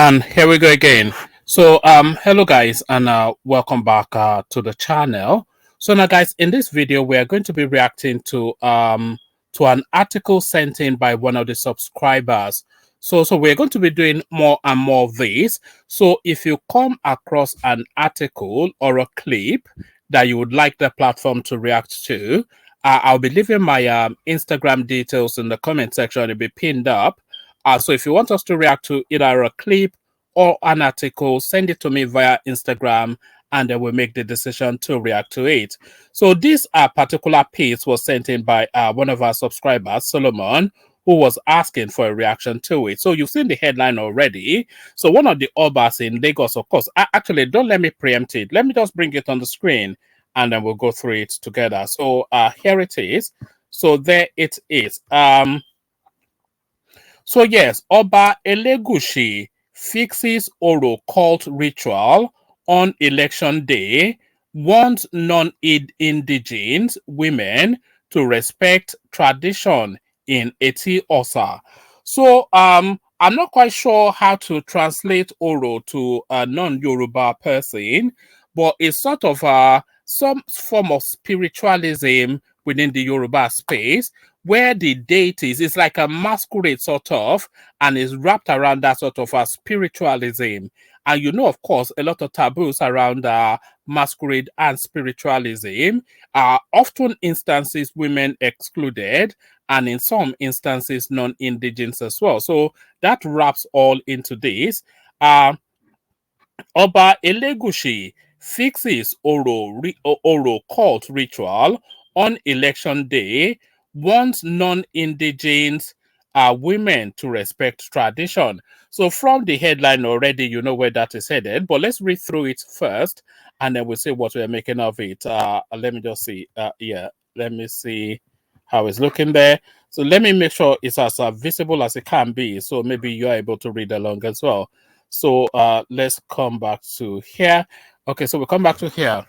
And here we go again. So, hello guys, and welcome back to the channel. So now, guys, in this video, we are going to be reacting to an article sent in by one of the subscribers. So we're going to be doing more and more of this. So if you come across an article or a clip that you would like the platform to react to, I'll be leaving my Instagram details in the comment section. It'll be pinned up. So if you want us to react to either a clip or an article, send it to me via Instagram, and then we'll make the decision to react to it. So this particular piece was sent in by one of our subscribers, Solomon, who was asking for a reaction to it. So you've seen the headline already. So one of the Obas in Lagos, of course, actually, don't let me preempt it. Let me just bring it on the screen, and then we'll go through it together. So here it is. So there it is. So yes, Oba Elegushi fixes Oro cult ritual on election day, warns non-indigenous women to respect tradition in Eti Osa. So I'm not quite sure how to translate Oro to a non-Yoruba person, but it's sort of some form of spiritualism within the Yoruba space, where the deities is like a masquerade sort of, and is wrapped around that sort of a spiritualism. And you know, of course, a lot of taboos around masquerade and spiritualism. Often instances women excluded, and in some instances non-indigenous as well. So that wraps all into this. Oba Elegushi fixes Oro cult ritual on election day, wants non-indigenous women to respect tradition. So from the headline already, you know where that is headed, but let's read through it first, and then we'll see what we're making of it. Let me just see. Let me see how it's looking there. So let me make sure it's as visible as it can be, so maybe you're able to read along as well. So let's come back to here. Okay, so we'll come back to here.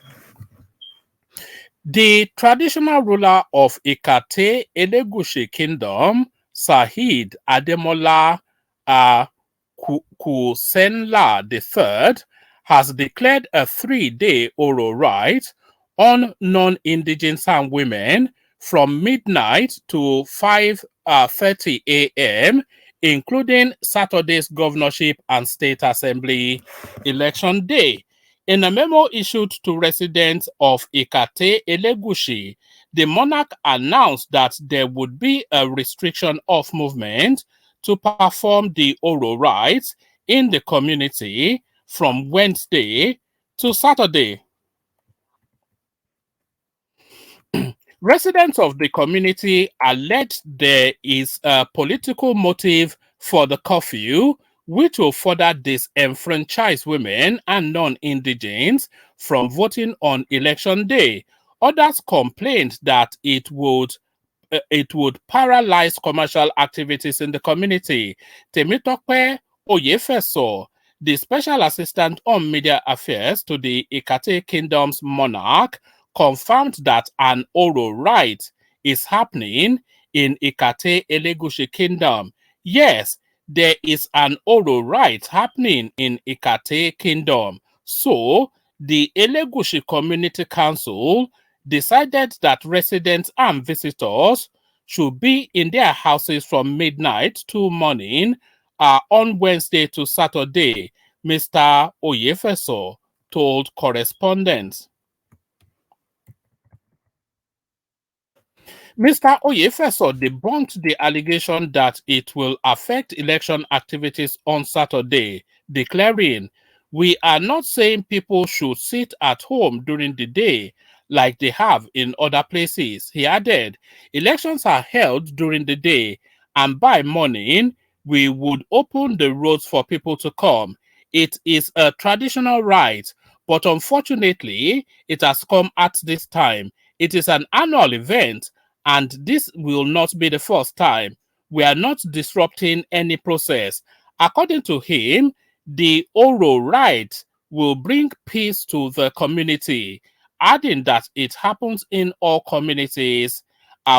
The traditional ruler of Ikate Elegushi Kingdom, Sahid Ademola Kusenla III, has declared a 3-day oral rite on non-indigenous and women from midnight to 5:30 a.m., including Saturday's governorship and state assembly election day. In a memo issued to residents of Ikate Elegushi, the monarch announced that there would be a restriction of movement to perform the oral rites in the community from Wednesday to Saturday. Residents of the community allege there is a political motive for the curfew, which will further disenfranchise women and non-indigenous from voting on election day. Others complained that it would paralyze commercial activities in the community. Temitope Oyefeso, the special assistant on media affairs to the Ikate Kingdom's monarch, confirmed that an oral rite is happening in Ikate Elegushi Kingdom. Yes, there is an oral rite happening in Ikate Kingdom. So, the Elegushi Community Council decided that residents and visitors should be in their houses from midnight to morning on Wednesday to Saturday, Mr. Oyefeso told correspondents. Mr. Oyefeso debunked the allegation that it will affect election activities on Saturday, declaring, "We are not saying people should sit at home during the day like they have in other places." He added, "Elections are held during the day, and by morning, we would open the roads for people to come. It is a traditional right, but unfortunately, it has come at this time. It is an annual event, and this will not be the first time. We are not disrupting any process." According to him, the oral rite will bring peace to the community, adding that it happens in all communities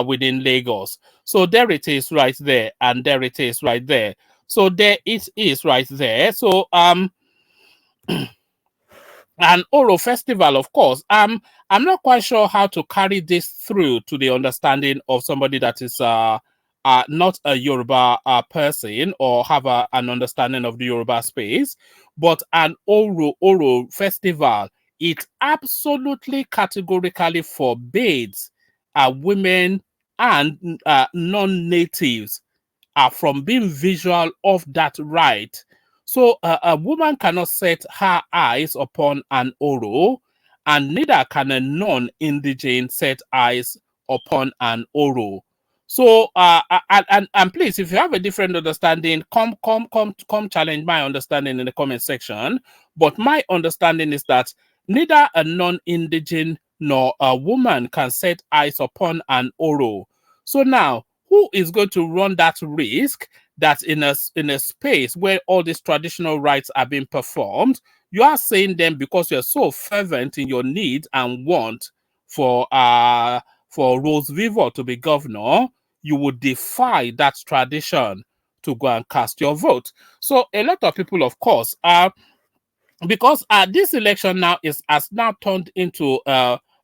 within Lagos. So there it is right there, and there it is right there. So there it is right there. So an Oro festival, of course. I'm not quite sure how to carry this through to the understanding of somebody that is not a Yoruba person or have an understanding of the Yoruba space, but an Oro festival, it absolutely categorically forbids women and non-natives from being visual of that rite. So a woman cannot set her eyes upon an oro, and neither can a non-indigene set eyes upon an oro. So and please, if you have a different understanding, come challenge my understanding in the comment section. But my understanding is that neither a non-indigene nor a woman can set eyes upon an oro. So now, who is going to run that risk that in a space where all these traditional rites are being performed, you are saying them because you're so fervent in your need and want for Rhodes Vivour to be governor, you would defy that tradition to go and cast your vote. So a lot of people, of course, are because this election now has now turned into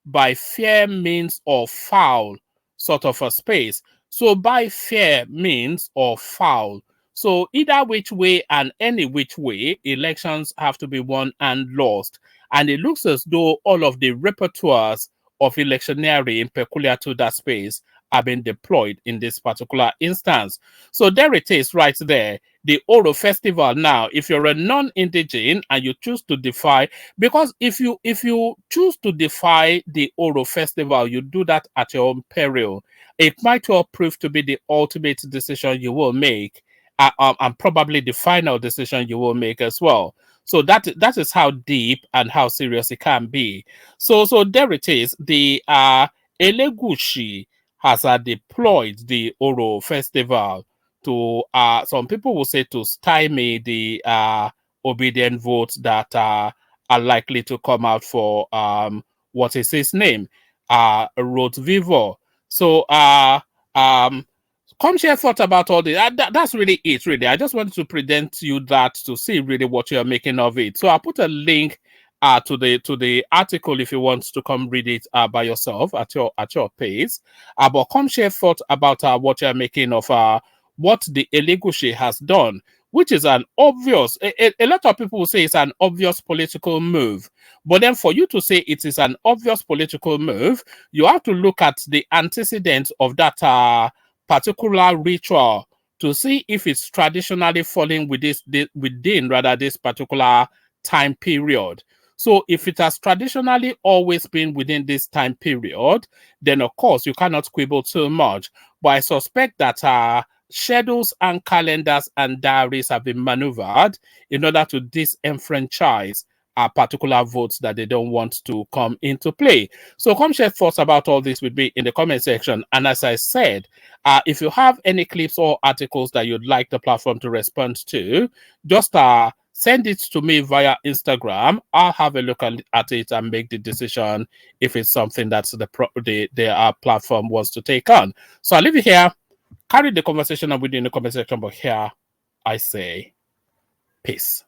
by fair means or foul sort of a space. So by fair means or foul. So either which way and any which way, elections have to be won and lost. And it looks as though all of the repertoires of electioneering peculiar to that space are being deployed in this particular instance. So there it is right there, the Oro festival. Now, if you're a non-indigene and you choose to defy, because if you choose to defy the Oro festival, you do that at your own peril. It might well prove to be the ultimate decision you will make, and probably the final decision you will make as well. So that is how deep and how serious it can be. So there it is. The Elegushi has deployed the Oro festival to some people will say to stymie the obedient votes that are likely to come out for what is his name, Rhodes Vivour. So come share thoughts about all this. That's really it, really. I just wanted to present you that to see really what you're making of it. So I'll put a link to the article if you want to come read it by yourself at your pace. But come share thoughts about what you're making of what the Elegushi has done, which is an obvious. A lot of people will say it's an obvious political move, but then for you to say it is an obvious political move, you have to look at the antecedents of that particular ritual to see if it's traditionally falling with within rather this particular time period. So if it has traditionally always been within this time period, then of course you cannot quibble too much. But I suspect that schedules and calendars and diaries have been maneuvered in order to disenfranchise particular votes that they don't want to come into play. So come share thoughts about all this with me in the comment section. And as I said, if you have any clips or articles that you'd like the platform to respond to, just send it to me via Instagram. I'll have a look at it and make the decision if it's something that the platform wants to take on. So I'll leave it here. Carry the conversation on with you in the comment section, but here I say peace.